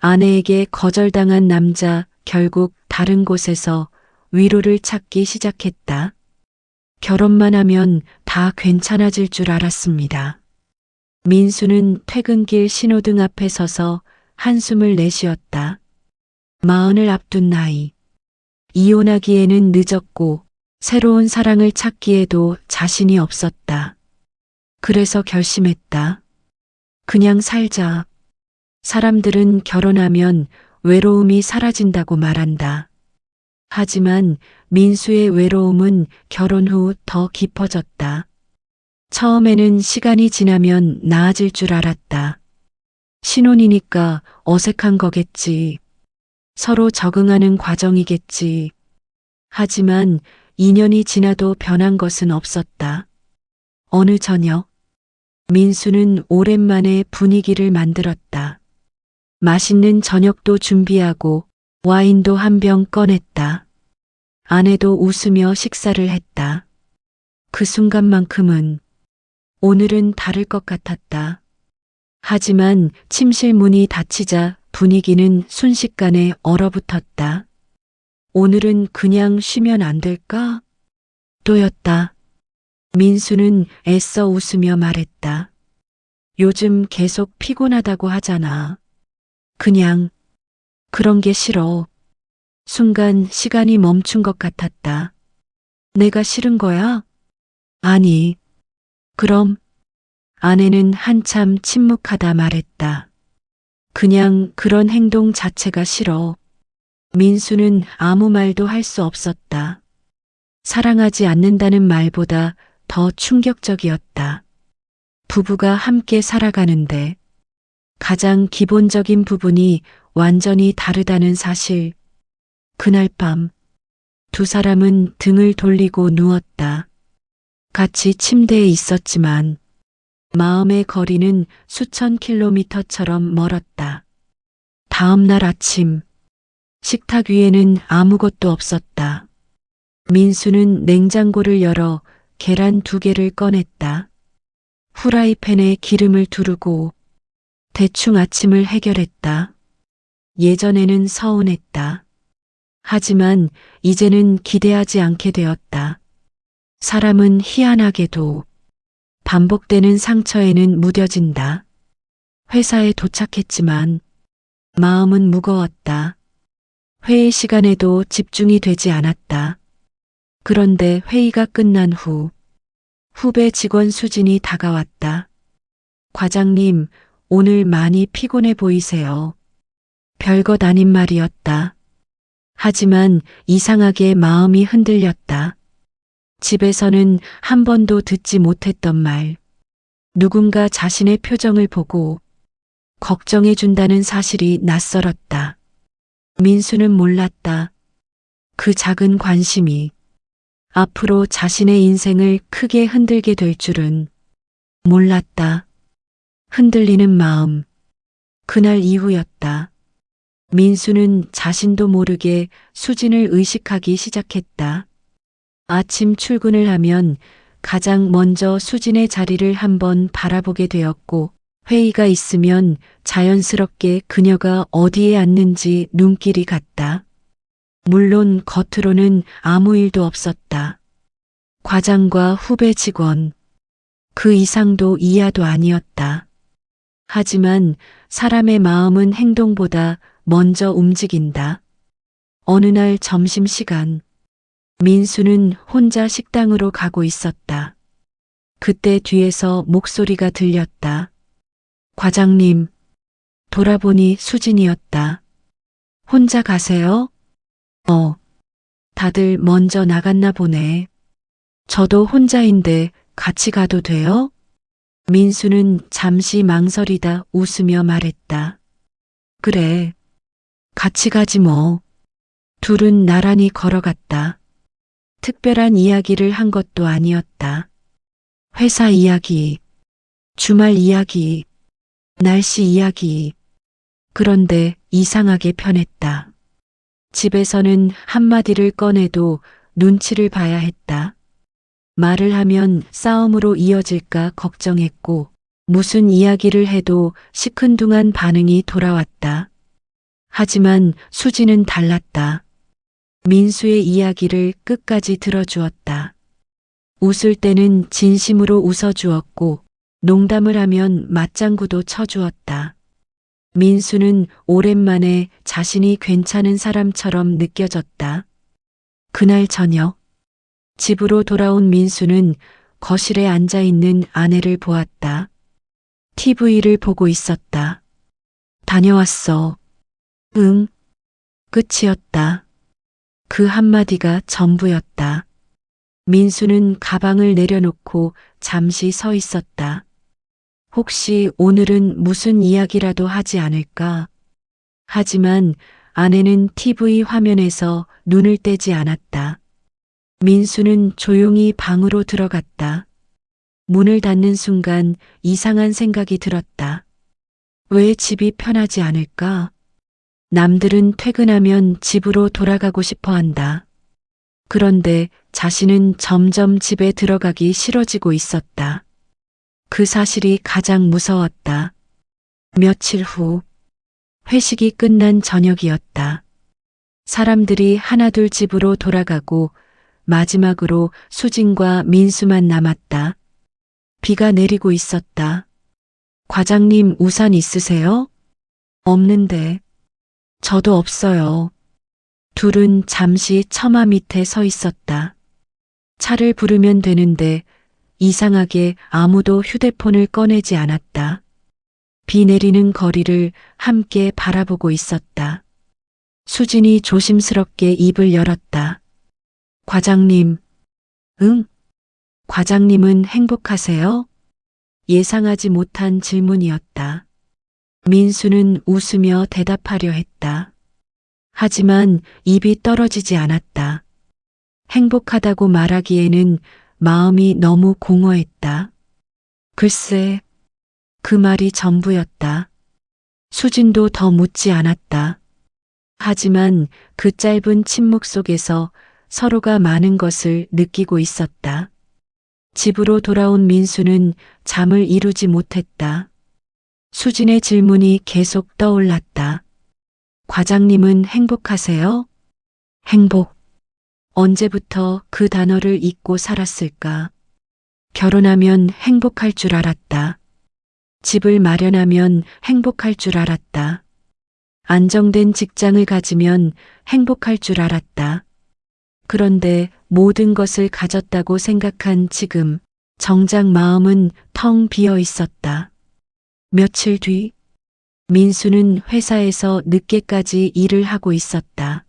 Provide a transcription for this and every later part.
아내에게 거절당한 남자 결국 다른 곳에서 위로를 찾기 시작했다. 결혼만 하면 다 괜찮아질 줄 알았습니다. 민수는 퇴근길 신호등 앞에 서서 한숨을 내쉬었다. 40을 앞둔 나이. 이혼하기에는 늦었고 새로운 사랑을 찾기에도 자신이 없었다. 그래서 결심했다. 그냥 살자. 사람들은 결혼하면 외로움이 사라진다고 말한다. 하지만 민수의 외로움은 결혼 후 더 깊어졌다. 처음에는 시간이 지나면 나아질 줄 알았다. 신혼이니까 어색한 거겠지. 서로 적응하는 과정이겠지. 하지만 2년이 지나도 변한 것은 없었다. 어느 저녁, 민수는 오랜만에 분위기를 만들었다. 맛있는 저녁도 준비하고 와인도 한 병 꺼냈다. 아내도 웃으며 식사를 했다. 그 순간만큼은 오늘은 다를 것 같았다. 하지만 침실 문이 닫히자 분위기는 순식간에 얼어붙었다. 오늘은 그냥 쉬면 안 될까? 또였다. 민수는 애써 웃으며 말했다. 요즘 계속 피곤하다고 하잖아. 그냥 그런 게 싫어. 순간 시간이 멈춘 것 같았다. 내가 싫은 거야? 아니. 그럼 아내는 한참 침묵하다 말했다. 그냥 그런 행동 자체가 싫어. 민수는 아무 말도 할 수 없었다. 사랑하지 않는다는 말보다 더 충격적이었다. 부부가 함께 살아가는데 가장 기본적인 부분이 완전히 다르다는 사실. 그날 밤 두 사람은 등을 돌리고 누웠다. 같이 침대에 있었지만 마음의 거리는 수천 킬로미터처럼 멀었다. 다음 날 아침, 식탁 위에는 아무것도 없었다. 민수는 냉장고를 열어 계란 2개를 꺼냈다. 후라이팬에 기름을 두르고 대충 아침을 해결했다. 예전에는 서운했다. 하지만 이제는 기대하지 않게 되었다. 사람은 희한하게도 반복되는 상처에는 무뎌진다. 회사에 도착했지만 마음은 무거웠다. 회의 시간에도 집중이 되지 않았다. 그런데 회의가 끝난 후 후배 직원 수진이 다가왔다. 과장님, 오늘 많이 피곤해 보이세요. 별것 아닌 말이었다. 하지만 이상하게 마음이 흔들렸다. 집에서는 한 번도 듣지 못했던 말. 누군가 자신의 표정을 보고 걱정해 준다는 사실이 낯설었다. 민수는 몰랐다. 그 작은 관심이 앞으로 자신의 인생을 크게 흔들게 될 줄은 몰랐다. 흔들리는 마음. 그날 이후였다. 민수는 자신도 모르게 수진을 의식하기 시작했다. 아침 출근을 하면 가장 먼저 수진의 자리를 한번 바라보게 되었고, 회의가 있으면 자연스럽게 그녀가 어디에 앉는지 눈길이 갔다. 물론 겉으로는 아무 일도 없었다. 과장과 후배 직원, 그 이상도 이하도 아니었다. 하지만 사람의 마음은 행동보다 먼저 움직인다. 어느 날 점심시간, 민수는 혼자 식당으로 가고 있었다. 그때 뒤에서 목소리가 들렸다. 과장님. 돌아보니 수진이었다. 혼자 가세요? 다들 먼저 나갔나 보네. 저도 혼자인데 같이 가도 돼요? 민수는 잠시 망설이다 웃으며 말했다. 그래. 같이 가지 뭐. 둘은 나란히 걸어갔다. 특별한 이야기를 한 것도 아니었다. 회사 이야기, 주말 이야기, 날씨 이야기. 그런데 이상하게 편했다. 집에서는 한마디를 꺼내도 눈치를 봐야 했다. 말을 하면 싸움으로 이어질까 걱정했고, 무슨 이야기를 해도 시큰둥한 반응이 돌아왔다. 하지만 수지는 달랐다. 민수의 이야기를 끝까지 들어주었다. 웃을 때는 진심으로 웃어주었고 농담을 하면 맞장구도 쳐주었다. 민수는 오랜만에 자신이 괜찮은 사람처럼 느껴졌다. 그날 저녁 집으로 돌아온 민수는 거실에 앉아 있는 아내를 보았다. TV를 보고 있었다. 다녀왔어. 응. 끝이었다. 그 한마디가 전부였다. 민수는 가방을 내려놓고 잠시 서 있었다. 혹시 오늘은 무슨 이야기라도 하지 않을까? 하지만 아내는 TV 화면에서 눈을 떼지 않았다. 민수는 조용히 방으로 들어갔다. 문을 닫는 순간 이상한 생각이 들었다. 왜 집이 편하지 않을까? 남들은 퇴근하면 집으로 돌아가고 싶어 한다. 그런데 자신은 점점 집에 들어가기 싫어지고 있었다. 그 사실이 가장 무서웠다. 며칠 후, 회식이 끝난 저녁이었다. 사람들이 하나둘 집으로 돌아가고 마지막으로 수진과 민수만 남았다. 비가 내리고 있었다. 과장님 우산 있으세요? 없는데. 저도 없어요. 둘은 잠시 처마 밑에 서 있었다. 차를 부르면 되는데 이상하게 아무도 휴대폰을 꺼내지 않았다. 비 내리는 거리를 함께 바라보고 있었다. 수진이 조심스럽게 입을 열었다. 과장님. 응? 과장님은 행복하세요? 예상하지 못한 질문이었다. 민수는 웃으며 대답하려 했다. 하지만 입이 떨어지지 않았다. 행복하다고 말하기에는 마음이 너무 공허했다. 글쎄, 그 말이 전부였다. 수진도 더 묻지 않았다. 하지만 그 짧은 침묵 속에서 서로가 많은 것을 느끼고 있었다. 집으로 돌아온 민수는 잠을 이루지 못했다. 수진의 질문이 계속 떠올랐다. 과장님은 행복하세요? 행복. 언제부터 그 단어를 잊고 살았을까? 결혼하면 행복할 줄 알았다. 집을 마련하면 행복할 줄 알았다. 안정된 직장을 가지면 행복할 줄 알았다. 그런데 모든 것을 가졌다고 생각한 지금 정작 마음은 텅 비어 있었다. 며칠 뒤 민수는 회사에서 늦게까지 일을 하고 있었다.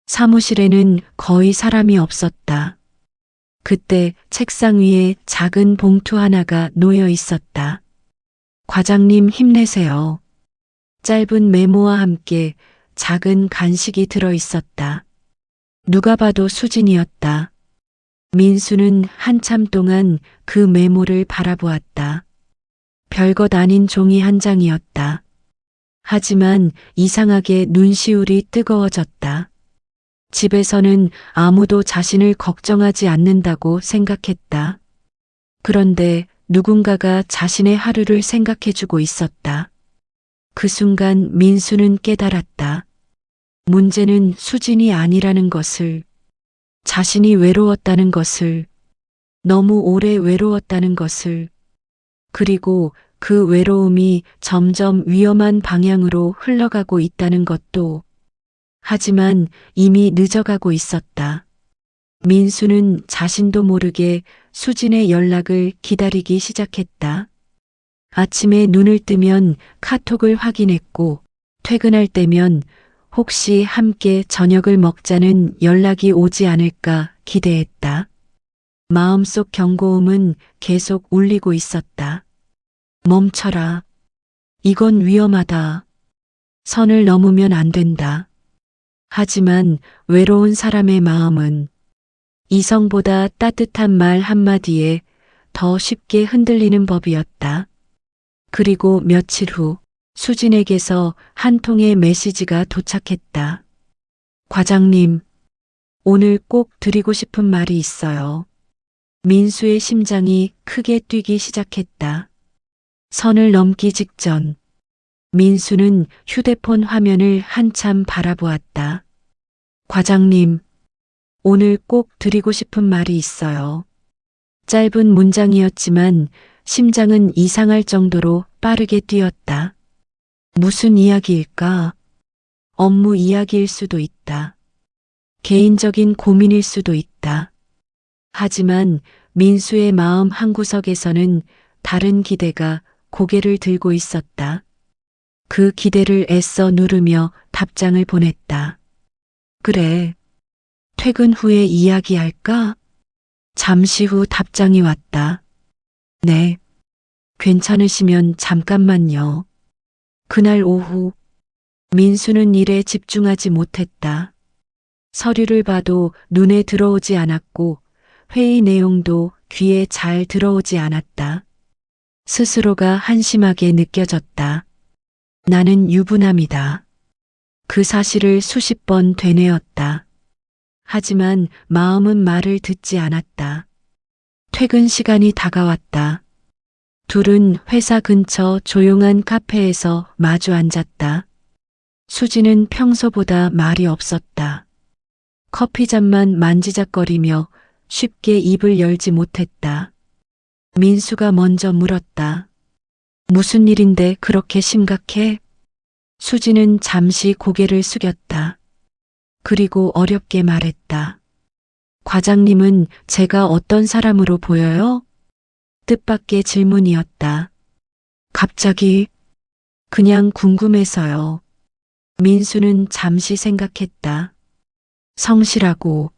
사무실에는 거의 사람이 없었다. 그때 책상 위에 작은 봉투 하나가 놓여 있었다. 과장님 힘내세요. 짧은 메모와 함께 작은 간식이 들어 있었다. 누가 봐도 수진이었다. 민수는 한참 동안 그 메모를 바라보았다. 별것 아닌 종이 한 장이었다. 하지만 이상하게 눈시울이 뜨거워졌다. 집에서는 아무도 자신을 걱정하지 않는다고 생각했다. 그런데 누군가가 자신의 하루를 생각해주고 있었다. 그 순간 민수는 깨달았다. 문제는 수진이 아니라는 것을, 자신이 외로웠다는 것을, 너무 오래 외로웠다는 것을, 그리고 그 외로움이 점점 위험한 방향으로 흘러가고 있다는 것도. 하지만 이미 늦어가고 있었다. 민수는 자신도 모르게 수진의 연락을 기다리기 시작했다. 아침에 눈을 뜨면 카톡을 확인했고 퇴근할 때면 혹시 함께 저녁을 먹자는 연락이 오지 않을까 기대했다. 마음속 경고음은 계속 울리고 있었다. 멈춰라. 이건 위험하다. 선을 넘으면 안 된다. 하지만 외로운 사람의 마음은 이성보다 따뜻한 말 한마디에 더 쉽게 흔들리는 법이었다. 그리고 며칠 후 수진에게서 한 통의 메시지가 도착했다. 과장님, 오늘 꼭 드리고 싶은 말이 있어요. 민수의 심장이 크게 뛰기 시작했다. 선을 넘기 직전 민수는 휴대폰 화면을 한참 바라보았다. 과장님, 오늘 꼭 드리고 싶은 말이 있어요. 짧은 문장이었지만 심장은 이상할 정도로 빠르게 뛰었다. 무슨 이야기일까? 업무 이야기일 수도 있다. 개인적인 고민일 수도 있다. 하지만 민수의 마음 한구석에서는 다른 기대가 고개를 들고 있었다. 그 기대를 애써 누르며 답장을 보냈다. 그래. 퇴근 후에 이야기할까? 잠시 후 답장이 왔다. 네. 괜찮으시면 잠깐만요. 그날 오후, 민수는 일에 집중하지 못했다. 서류를 봐도 눈에 들어오지 않았고 회의 내용도 귀에 잘 들어오지 않았다. 스스로가 한심하게 느껴졌다. 나는 유부남이다. 그 사실을 수십 번 되뇌었다. 하지만 마음은 말을 듣지 않았다. 퇴근 시간이 다가왔다. 둘은 회사 근처 조용한 카페에서 마주 앉았다. 수지는 평소보다 말이 없었다. 커피잔만 만지작거리며 쉽게 입을 열지 못했다. 민수가 먼저 물었다. 무슨 일인데 그렇게 심각해? 수지는 잠시 고개를 숙였다. 그리고 어렵게 말했다. 과장님은 제가 어떤 사람으로 보여요? 뜻밖의 질문이었다. 갑자기 그냥 궁금해서요. 민수는 잠시 생각했다. 성실하고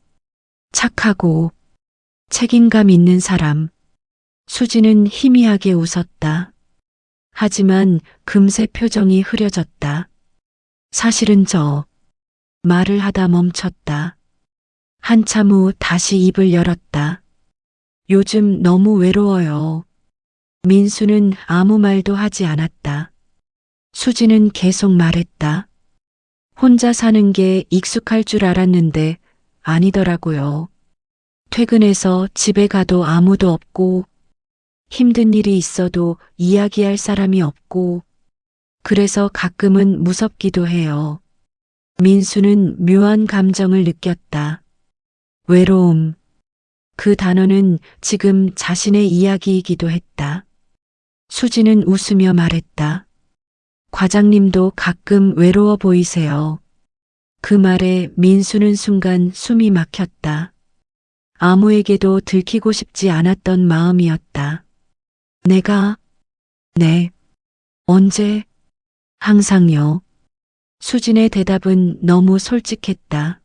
착하고 책임감 있는 사람. 수지는 희미하게 웃었다. 하지만 금세 표정이 흐려졌다. 사실은 말을 하다 멈췄다. 한참 후 다시 입을 열었다. 요즘 너무 외로워요. 민수는 아무 말도 하지 않았다. 수지는 계속 말했다. 혼자 사는 게 익숙할 줄 알았는데 아니더라고요. 퇴근해서 집에 가도 아무도 없고 힘든 일이 있어도 이야기할 사람이 없고 그래서 가끔은 무섭기도 해요. 민수는 묘한 감정을 느꼈다. 외로움. 그 단어는 지금 자신의 이야기이기도 했다. 수지는 웃으며 말했다. 과장님도 가끔 외로워 보이세요. 그 말에 민수는 순간 숨이 막혔다. 아무에게도 들키고 싶지 않았던 마음이었다. 내가? 네. 언제? 항상요. 수진의 대답은 너무 솔직했다.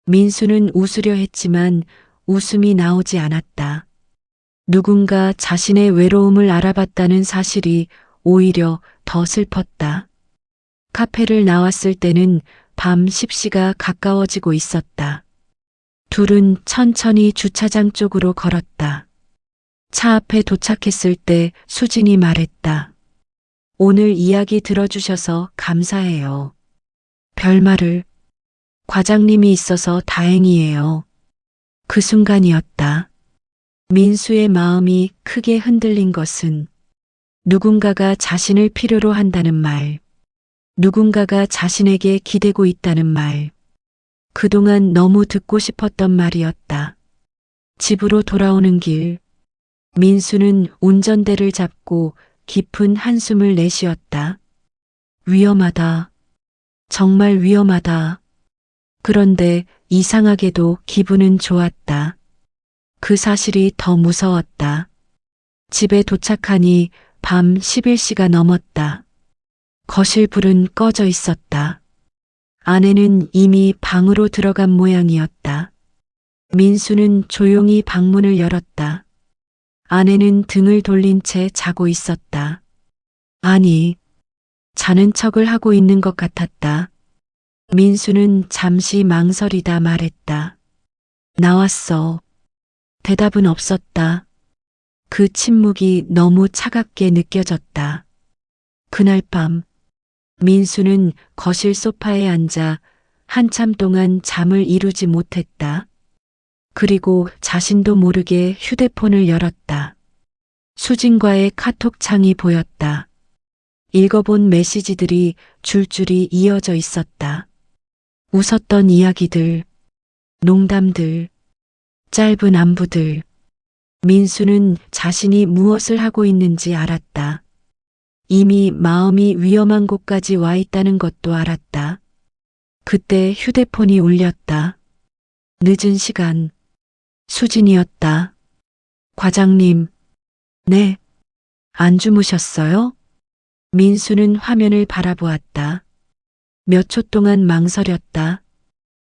민수는 웃으려 했지만 웃음이 나오지 않았다. 누군가 자신의 외로움을 알아봤다는 사실이 오히려 더 슬펐다. 카페를 나왔을 때는 밤 10시가 가까워지고 있었다. 둘은 천천히 주차장 쪽으로 걸었다. 차 앞에 도착했을 때 수진이 말했다. 오늘 이야기 들어주셔서 감사해요. 별말을. 과장님이 있어서 다행이에요. 그 순간이었다. 민수의 마음이 크게 흔들린 것은 누군가가 자신을 필요로 한다는 말, 누군가가 자신에게 기대고 있다는 말, 그동안 너무 듣고 싶었던 말이었다. 집으로 돌아오는 길, 민수는 운전대를 잡고 깊은 한숨을 내쉬었다. 위험하다. 정말 위험하다. 그런데 이상하게도 기분은 좋았다. 그 사실이 더 무서웠다. 집에 도착하니 밤 11시가 넘었다. 거실 불은 꺼져 있었다. 아내는 이미 방으로 들어간 모양이었다. 민수는 조용히 방문을 열었다. 아내는 등을 돌린 채 자고 있었다. 아니, 자는 척을 하고 있는 것 같았다. 민수는 잠시 망설이다 말했다. 나왔어. 대답은 없었다. 그 침묵이 너무 차갑게 느껴졌다. 그날 밤, 민수는 거실 소파에 앉아 한참 동안 잠을 이루지 못했다. 그리고 자신도 모르게 휴대폰을 열었다. 수진과의 카톡창이 보였다. 읽어본 메시지들이 줄줄이 이어져 있었다. 웃었던 이야기들, 농담들, 짧은 안부들. 민수는 자신이 무엇을 하고 있는지 알았다. 이미 마음이 위험한 곳까지 와 있다는 것도 알았다. 그때 휴대폰이 울렸다. 늦은 시간. 수진이었다. 과장님. 네. 안 주무셨어요? 민수는 화면을 바라보았다. 몇 초 동안 망설였다.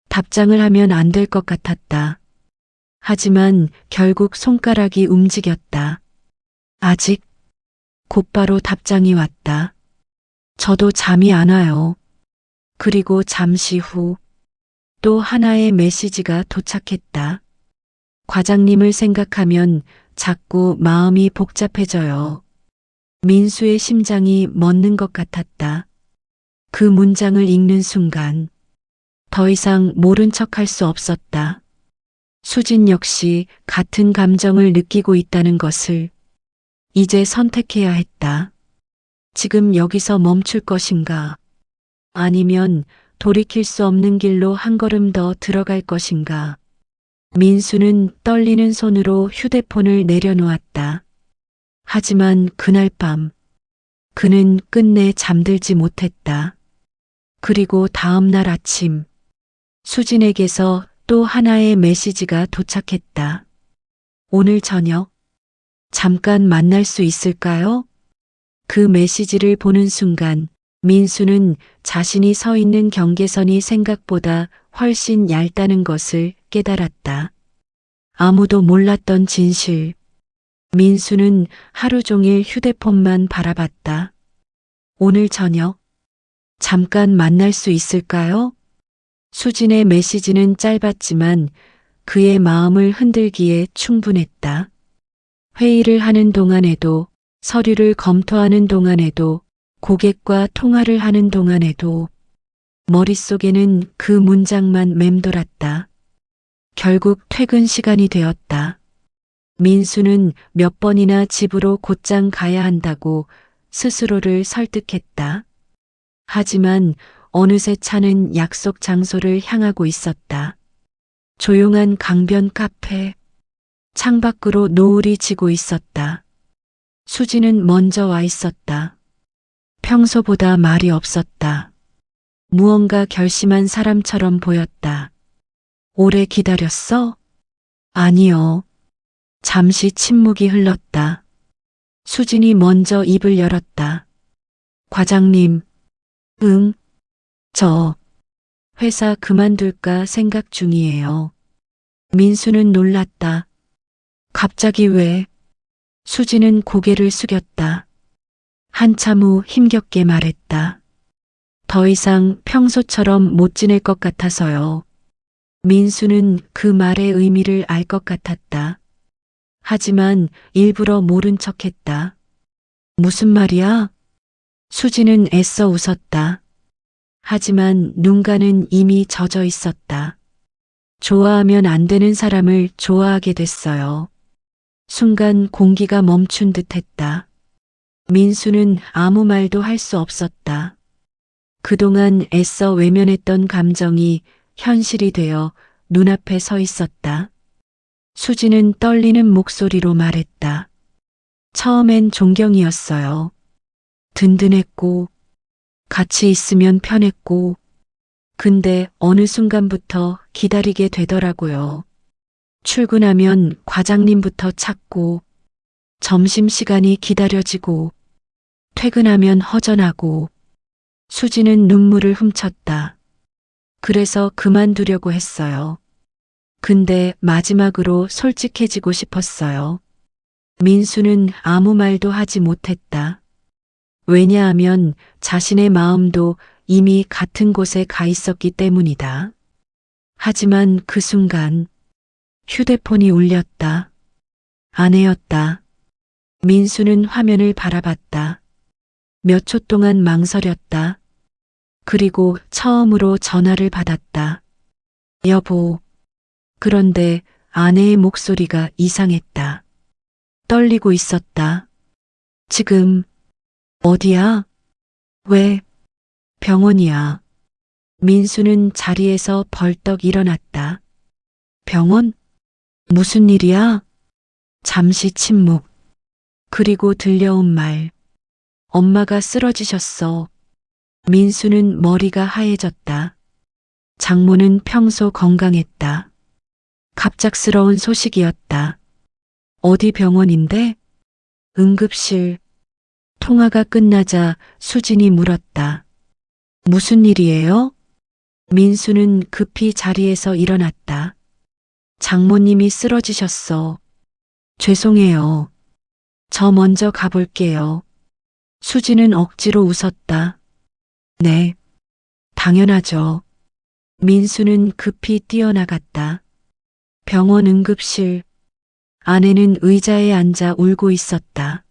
답장을 하면 안 될 것 같았다. 하지만 결국 손가락이 움직였다. 아직. 곧바로 답장이 왔다. 저도 잠이 안 와요. 그리고 잠시 후 또 하나의 메시지가 도착했다. 과장님을 생각하면 자꾸 마음이 복잡해져요. 민수의 심장이 멎는 것 같았다. 그 문장을 읽는 순간 더 이상 모른 척할 수 없었다. 수진 역시 같은 감정을 느끼고 있다는 것을 이제 선택해야 했다. 지금 여기서 멈출 것인가? 아니면 돌이킬 수 없는 길로 한 걸음 더 들어갈 것인가? 민수는 떨리는 손으로 휴대폰을 내려놓았다. 하지만 그날 밤 그는 끝내 잠들지 못했다. 그리고 다음 날 아침 수진에게서 또 하나의 메시지가 도착했다. 오늘 저녁 잠깐 만날 수 있을까요? 그 메시지를 보는 순간 민수는 자신이 서 있는 경계선이 생각보다 훨씬 얇다는 것을 깨달았다. 아무도 몰랐던 진실. 민수는 하루 종일 휴대폰만 바라봤다. 오늘 저녁 잠깐 만날 수 있을까요? 수진의 메시지는 짧았지만 그의 마음을 흔들기에 충분했다. 회의를 하는 동안에도, 서류를 검토하는 동안에도, 고객과 통화를 하는 동안에도 머릿속에는 그 문장만 맴돌았다. 결국 퇴근 시간이 되었다. 민수는 몇 번이나 집으로 곧장 가야 한다고 스스로를 설득했다. 하지만 어느새 차는 약속 장소를 향하고 있었다. 조용한 강변 카페. 창밖으로 노을이 지고 있었다. 수지는 먼저 와 있었다. 평소보다 말이 없었다. 무언가 결심한 사람처럼 보였다. 오래 기다렸어? 아니요. 잠시 침묵이 흘렀다. 수진이 먼저 입을 열었다. 과장님. 응. 저 회사 그만둘까 생각 중이에요. 민수는 놀랐다. 갑자기 왜? 수지는 고개를 숙였다. 한참 후 힘겹게 말했다. 더 이상 평소처럼 못 지낼 것 같아서요. 민수는 그 말의 의미를 알 것 같았다. 하지만 일부러 모른 척했다. 무슨 말이야? 수지는 애써 웃었다. 하지만 눈가는 이미 젖어 있었다. 좋아하면 안 되는 사람을 좋아하게 됐어요. 순간 공기가 멈춘 듯 했다. 민수는 아무 말도 할 수 없었다. 그동안 애써 외면했던 감정이 현실이 되어 눈앞에 서 있었다. 수지는 떨리는 목소리로 말했다. 처음엔 존경이었어요. 든든했고, 같이 있으면 편했고, 근데 어느 순간부터 기다리게 되더라고요. 출근하면 과장님부터 찾고, 점심시간이 기다려지고, 퇴근하면 허전하고, 수지는 눈물을 훔쳤다. 그래서 그만두려고 했어요. 근데 마지막으로 솔직해지고 싶었어요. 민수는 아무 말도 하지 못했다. 왜냐하면 자신의 마음도 이미 같은 곳에 가 있었기 때문이다. 하지만 그 순간 휴대폰이 울렸다. 아내였다. 민수는 화면을 바라봤다. 몇 초 동안 망설였다. 그리고 처음으로 전화를 받았다. 여보. 그런데 아내의 목소리가 이상했다. 떨리고 있었다. 지금 어디야? 왜? 병원이야. 민수는 자리에서 벌떡 일어났다. 병원? 무슨 일이야? 잠시 침묵. 그리고 들려온 말. 엄마가 쓰러지셨어. 민수는 머리가 하얘졌다. 장모는 평소 건강했다. 갑작스러운 소식이었다. 어디 병원인데? 응급실. 통화가 끝나자 수진이 물었다. 무슨 일이에요? 민수는 급히 자리에서 일어났다. 장모님이 쓰러지셨어. 죄송해요. 저 먼저 가볼게요. 수진은 억지로 웃었다. 네, 당연하죠. 민수는 급히 뛰어나갔다. 병원 응급실. 아내는 의자에 앉아 울고 있었다.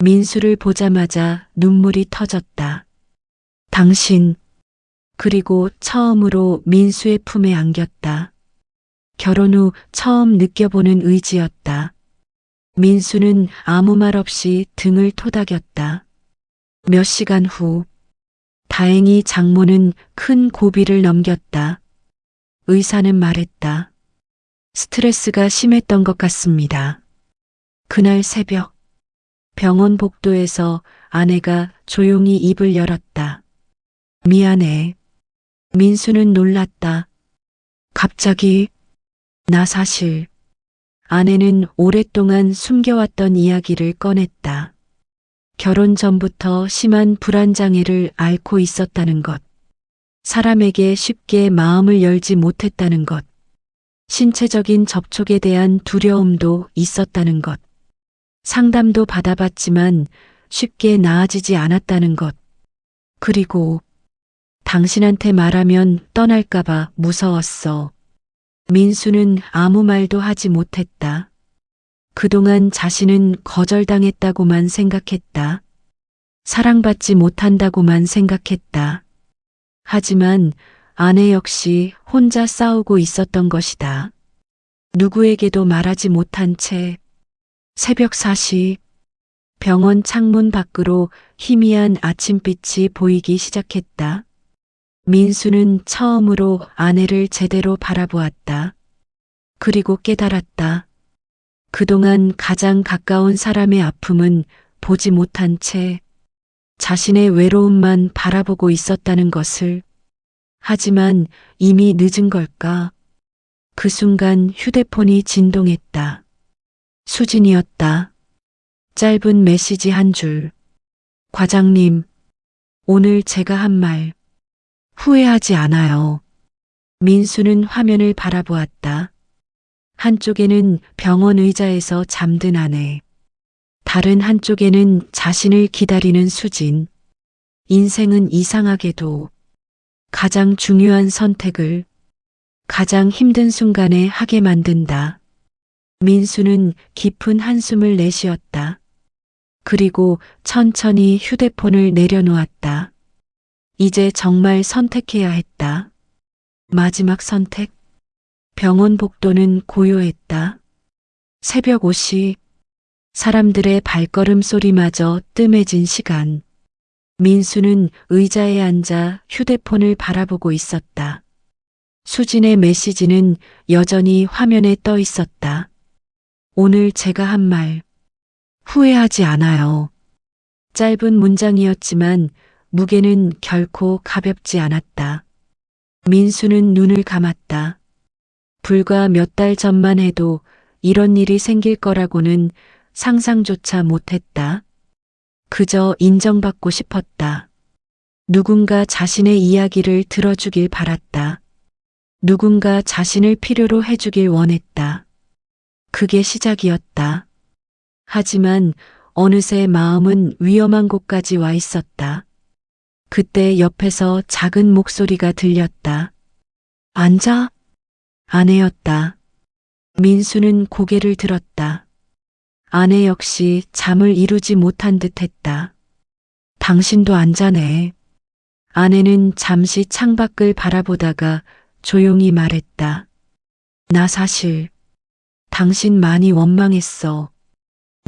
민수를 보자마자 눈물이 터졌다. 당신, 그리고 처음으로 민수의 품에 안겼다. 결혼 후 처음 느껴보는 의지였다. 민수는 아무 말 없이 등을 토닥였다. 몇 시간 후, 다행히 장모는 큰 고비를 넘겼다. 의사는 말했다. 스트레스가 심했던 것 같습니다. 그날 새벽, 병원 복도에서 아내가 조용히 입을 열었다. 미안해. 민수는 놀랐다. 갑자기, 나 사실. 아내는 오랫동안 숨겨왔던 이야기를 꺼냈다. 결혼 전부터 심한 불안장애를 앓고 있었다는 것. 사람에게 쉽게 마음을 열지 못했다는 것. 신체적인 접촉에 대한 두려움도 있었다는 것. 상담도 받아봤지만 쉽게 나아지지 않았다는 것. 그리고 당신한테 말하면 떠날까봐 무서웠어. 민수는 아무 말도 하지 못했다. 그동안 자신은 거절당했다고만 생각했다. 사랑받지 못한다고만 생각했다. 하지만 아내 역시 혼자 싸우고 있었던 것이다. 누구에게도 말하지 못한 채 새벽 4시 병원 창문 밖으로 희미한 아침빛이 보이기 시작했다. 민수는 처음으로 아내를 제대로 바라보았다. 그리고 깨달았다. 그동안 가장 가까운 사람의 아픔은 보지 못한 채 자신의 외로움만 바라보고 있었다는 것을. 하지만 이미 늦은 걸까? 그 순간 휴대폰이 진동했다. 수진이었다. 짧은 메시지 한 줄. 과장님, 오늘 제가 한 말 후회하지 않아요. 민수는 화면을 바라보았다. 한쪽에는 병원 의자에서 잠든 아내, 다른 한쪽에는 자신을 기다리는 수진. 인생은 이상하게도 가장 중요한 선택을 가장 힘든 순간에 하게 만든다. 민수는 깊은 한숨을 내쉬었다. 그리고 천천히 휴대폰을 내려놓았다. 이제 정말 선택해야 했다. 마지막 선택. 병원 복도는 고요했다. 새벽 5시. 사람들의 발걸음 소리마저 뜸해진 시간. 민수는 의자에 앉아 휴대폰을 바라보고 있었다. 수진의 메시지는 여전히 화면에 떠 있었다. 오늘 제가 한 말 후회하지 않아요. 짧은 문장이었지만 무게는 결코 가볍지 않았다. 민수는 눈을 감았다. 불과 몇 달 전만 해도 이런 일이 생길 거라고는 상상조차 못했다. 그저 인정받고 싶었다. 누군가 자신의 이야기를 들어주길 바랐다. 누군가 자신을 필요로 해주길 원했다. 그게 시작이었다. 하지만 어느새 마음은 위험한 곳까지 와 있었다. 그때 옆에서 작은 목소리가 들렸다. 앉아? 아내였다. 민수는 고개를 들었다. 아내 역시 잠을 이루지 못한 듯 했다. 당신도 앉아네. 아내는 잠시 창밖을 바라보다가 조용히 말했다. 나 사실 당신 많이 원망했어.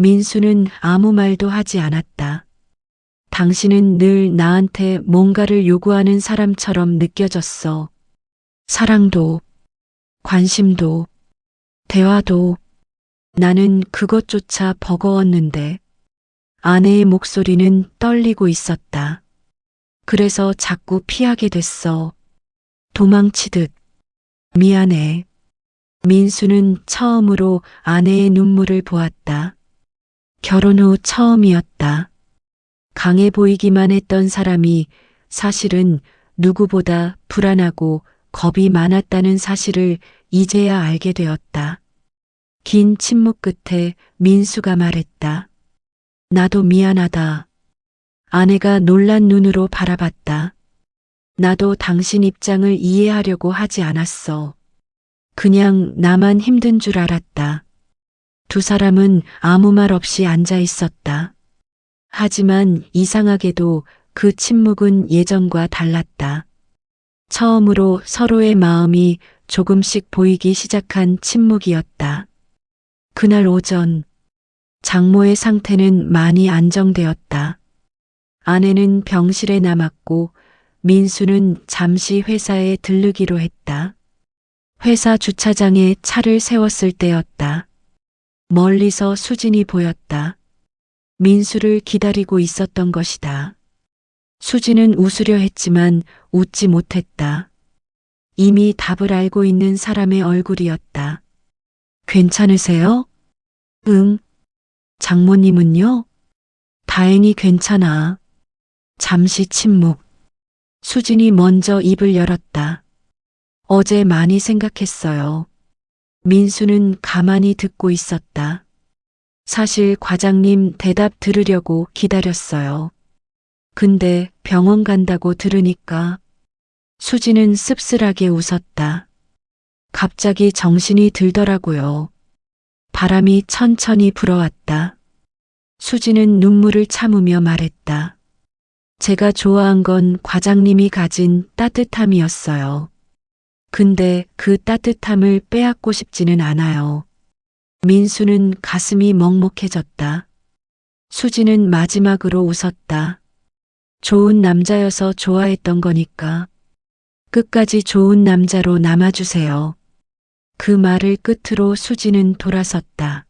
민수는 아무 말도 하지 않았다. 당신은 늘 나한테 뭔가를 요구하는 사람처럼 느껴졌어. 사랑도, 관심도, 대화도. 나는 그것조차 버거웠는데 아내의 목소리는 떨리고 있었다. 그래서 자꾸 피하게 됐어. 도망치듯. 미안해. 민수는 처음으로 아내의 눈물을 보았다. 결혼 후 처음이었다. 강해 보이기만 했던 사람이 사실은 누구보다 불안하고 겁이 많았다는 사실을 이제야 알게 되었다. 긴 침묵 끝에 민수가 말했다. 나도 미안하다. 아내가 놀란 눈으로 바라봤다. 나도 당신 입장을 이해하려고 하지 않았어. 그냥 나만 힘든 줄 알았다. 두 사람은 아무 말 없이 앉아 있었다. 하지만 이상하게도 그 침묵은 예전과 달랐다. 처음으로 서로의 마음이 조금씩 보이기 시작한 침묵이었다. 그날 오전, 장모의 상태는 많이 안정되었다. 아내는 병실에 남았고 민수는 잠시 회사에 들르기로 했다. 회사 주차장에 차를 세웠을 때였다. 멀리서 수진이 보였다. 민수를 기다리고 있었던 것이다. 수진은 웃으려 했지만 웃지 못했다. 이미 답을 알고 있는 사람의 얼굴이었다. 괜찮으세요? 응. 장모님은요? 다행히 괜찮아. 잠시 침묵. 수진이 먼저 입을 열었다. 어제 많이 생각했어요. 민수는 가만히 듣고 있었다. 사실 과장님 대답 들으려고 기다렸어요. 근데 병원 간다고 들으니까. 수진은 씁쓸하게 웃었다. 갑자기 정신이 들더라고요. 바람이 천천히 불어왔다. 수진은 눈물을 참으며 말했다. 제가 좋아한 건 과장님이 가진 따뜻함이었어요. 근데 그 따뜻함을 빼앗고 싶지는 않아요. 민수는 가슴이 먹먹해졌다. 수진은 마지막으로 웃었다. 좋은 남자여서 좋아했던 거니까. 끝까지 좋은 남자로 남아주세요. 그 말을 끝으로 수진은 돌아섰다.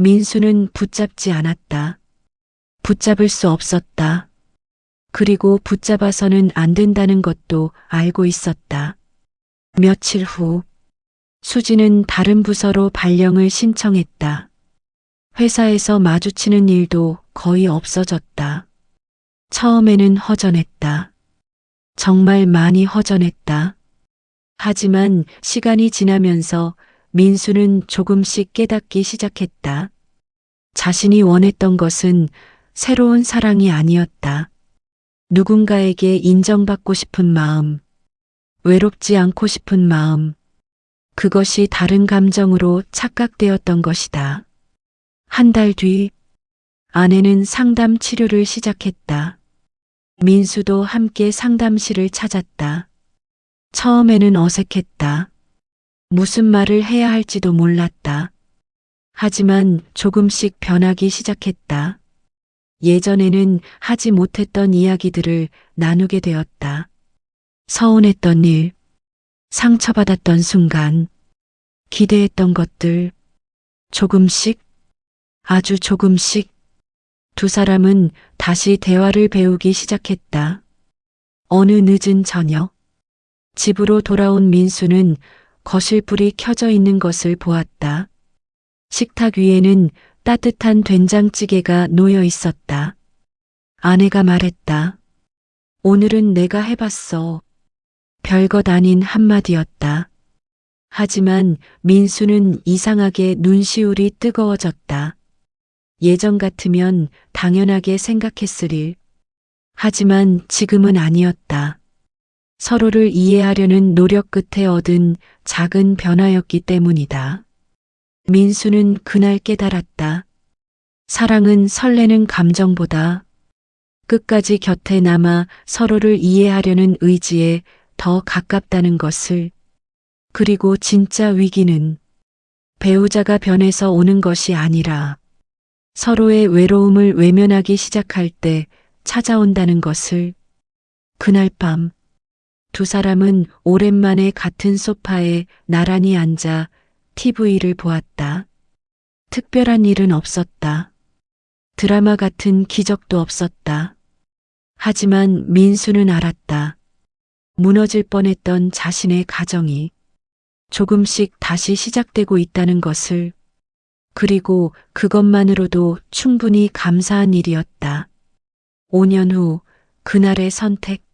민수는 붙잡지 않았다. 붙잡을 수 없었다. 그리고 붙잡아서는 안 된다는 것도 알고 있었다. 며칠 후, 수진은 다른 부서로 발령을 신청했다. 회사에서 마주치는 일도 거의 없어졌다. 처음에는 허전했다. 정말 많이 허전했다. 하지만 시간이 지나면서 민수는 조금씩 깨닫기 시작했다. 자신이 원했던 것은 새로운 사랑이 아니었다. 누군가에게 인정받고 싶은 마음, 외롭지 않고 싶은 마음, 그것이 다른 감정으로 착각되었던 것이다. 한 달 뒤, 아내는 상담 치료를 시작했다. 민수도 함께 상담실을 찾았다. 처음에는 어색했다. 무슨 말을 해야 할지도 몰랐다. 하지만 조금씩 변하기 시작했다. 예전에는 하지 못했던 이야기들을 나누게 되었다. 서운했던 일, 상처받았던 순간, 기대했던 것들, 조금씩, 아주 조금씩 두 사람은 다시 대화를 배우기 시작했다. 어느 늦은 저녁, 집으로 돌아온 민수는 거실 불이 켜져 있는 것을 보았다. 식탁 위에는 따뜻한 된장찌개가 놓여 있었다. 아내가 말했다. 오늘은 내가 해봤어. 별것 아닌 한마디였다. 하지만 민수는 이상하게 눈시울이 뜨거워졌다. 예전 같으면 당연하게 생각했을 일. 하지만 지금은 아니었다. 서로를 이해하려는 노력 끝에 얻은 작은 변화였기 때문이다. 민수는 그날 깨달았다. 사랑은 설레는 감정보다 끝까지 곁에 남아 서로를 이해하려는 의지에 더 가깝다는 것을. 그리고 진짜 위기는 배우자가 변해서 오는 것이 아니라 서로의 외로움을 외면하기 시작할 때 찾아온다는 것을. 그날 밤 두 사람은 오랜만에 같은 소파에 나란히 앉아 TV를 보았다. 특별한 일은 없었다. 드라마 같은 기적도 없었다. 하지만 민수는 알았다. 무너질 뻔했던 자신의 가정이 조금씩 다시 시작되고 있다는 것을. 그리고 그것만으로도 충분히 감사한 일이었다. 5년 후 그날의 선택.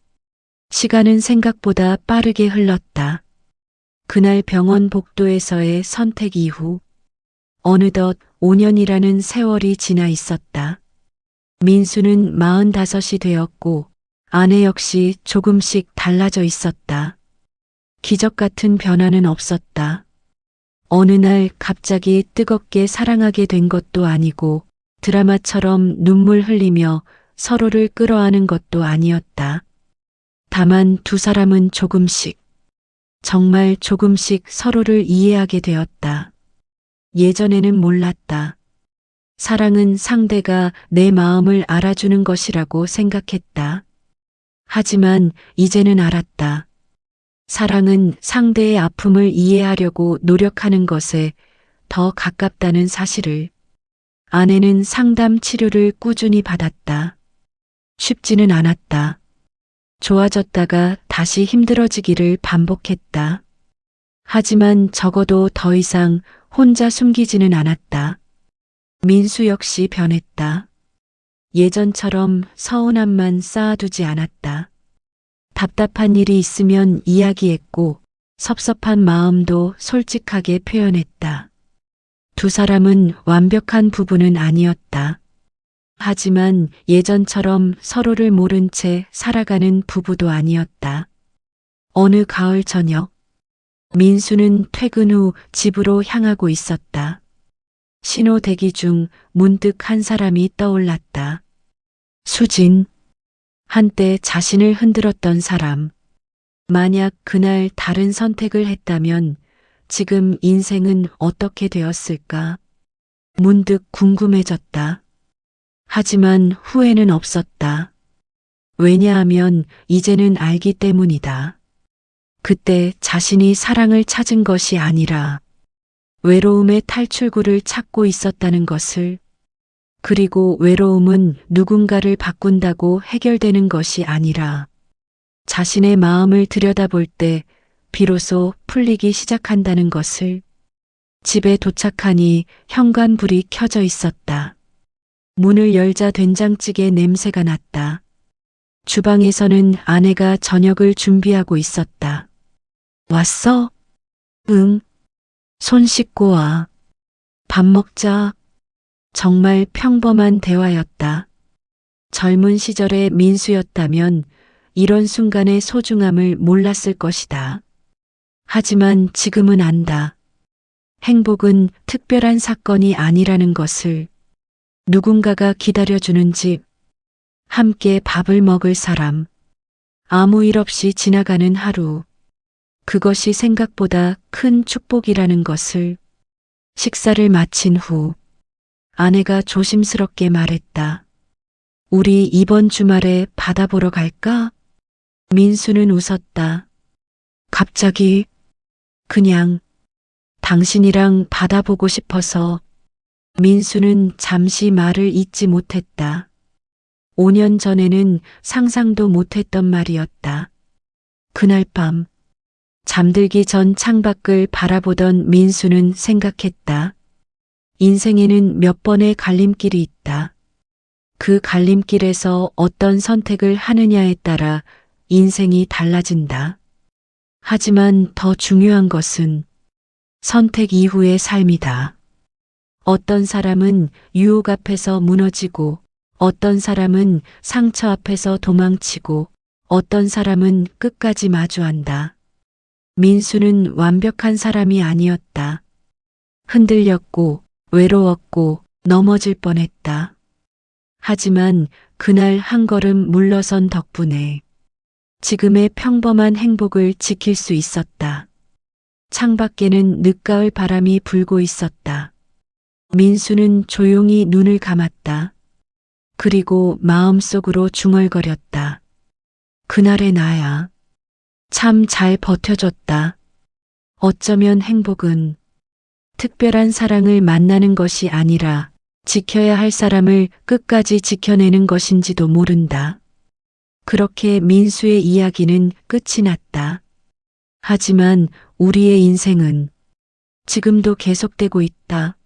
시간은 생각보다 빠르게 흘렀다. 그날 병원 복도에서의 선택 이후 어느덧 5년이라는 세월이 지나 있었다. 민수는 45이 되었고 아내 역시 조금씩 달라져 있었다. 기적 같은 변화는 없었다. 어느 날 갑자기 뜨겁게 사랑하게 된 것도 아니고 드라마처럼 눈물 흘리며 서로를 끌어안은 것도 아니었다. 다만 두 사람은 조금씩, 정말 조금씩 서로를 이해하게 되었다. 예전에는 몰랐다. 사랑은 상대가 내 마음을 알아주는 것이라고 생각했다. 하지만 이제는 알았다. 사랑은 상대의 아픔을 이해하려고 노력하는 것에 더 가깝다는 사실을. 아내는 상담 치료를 꾸준히 받았다. 쉽지는 않았다. 좋아졌다가 다시 힘들어지기를 반복했다. 하지만 적어도 더 이상 혼자 숨기지는 않았다. 민수 역시 변했다. 예전처럼 서운함만 쌓아두지 않았다. 답답한 일이 있으면 이야기했고 섭섭한 마음도 솔직하게 표현했다. 두 사람은 완벽한 부부는 아니었다. 하지만 예전처럼 서로를 모른 채 살아가는 부부도 아니었다. 어느 가을 저녁, 민수는 퇴근 후 집으로 향하고 있었다. 신호 대기 중 문득 한 사람이 떠올랐다. 수진. 한때 자신을 흔들었던 사람. 만약 그날 다른 선택을 했다면 지금 인생은 어떻게 되었을까? 문득 궁금해졌다. 하지만 후회는 없었다. 왜냐하면 이제는 알기 때문이다. 그때 자신이 사랑을 찾은 것이 아니라 외로움의 탈출구를 찾고 있었다는 것을. 그리고 외로움은 누군가를 바꾼다고 해결되는 것이 아니라 자신의 마음을 들여다볼 때 비로소 풀리기 시작한다는 것을. 집에 도착하니 현관불이 켜져 있었다. 문을 열자 된장찌개 냄새가 났다. 주방에서는 아내가 저녁을 준비하고 있었다. 왔어? 응. 손 씻고 와. 밥 먹자. 정말 평범한 대화였다. 젊은 시절의 민수였다면 이런 순간의 소중함을 몰랐을 것이다. 하지만 지금은 안다. 행복은 특별한 사건이 아니라는 것을. 누군가가 기다려주는 집, 함께 밥을 먹을 사람, 아무 일 없이 지나가는 하루. 그것이 생각보다 큰 축복이라는 것을. 식사를 마친 후 아내가 조심스럽게 말했다. 우리 이번 주말에 바다 보러 갈까? 민수는 웃었다. 갑자기? 그냥 당신이랑 바다 보고 싶어서. 민수는 잠시 말을 잇지 못했다. 5년 전에는 상상도 못했던 말이었다. 그날 밤 잠들기 전 창밖을 바라보던 민수는 생각했다. 인생에는 몇 번의 갈림길이 있다. 그 갈림길에서 어떤 선택을 하느냐에 따라 인생이 달라진다. 하지만 더 중요한 것은 선택 이후의 삶이다. 어떤 사람은 유혹 앞에서 무너지고, 어떤 사람은 상처 앞에서 도망치고, 어떤 사람은 끝까지 마주한다. 민수는 완벽한 사람이 아니었다. 흔들렸고, 외로웠고, 넘어질 뻔했다. 하지만 그날 한 걸음 물러선 덕분에 지금의 평범한 행복을 지킬 수 있었다. 창밖에는 늦가을 바람이 불고 있었다. 민수는 조용히 눈을 감았다. 그리고 마음속으로 중얼거렸다. 그날의 나야. 참 잘 버텨줬다. 어쩌면 행복은 특별한 사랑을 만나는 것이 아니라 지켜야 할 사람을 끝까지 지켜내는 것인지도 모른다. 그렇게 민수의 이야기는 끝이 났다. 하지만 우리의 인생은 지금도 계속되고 있다.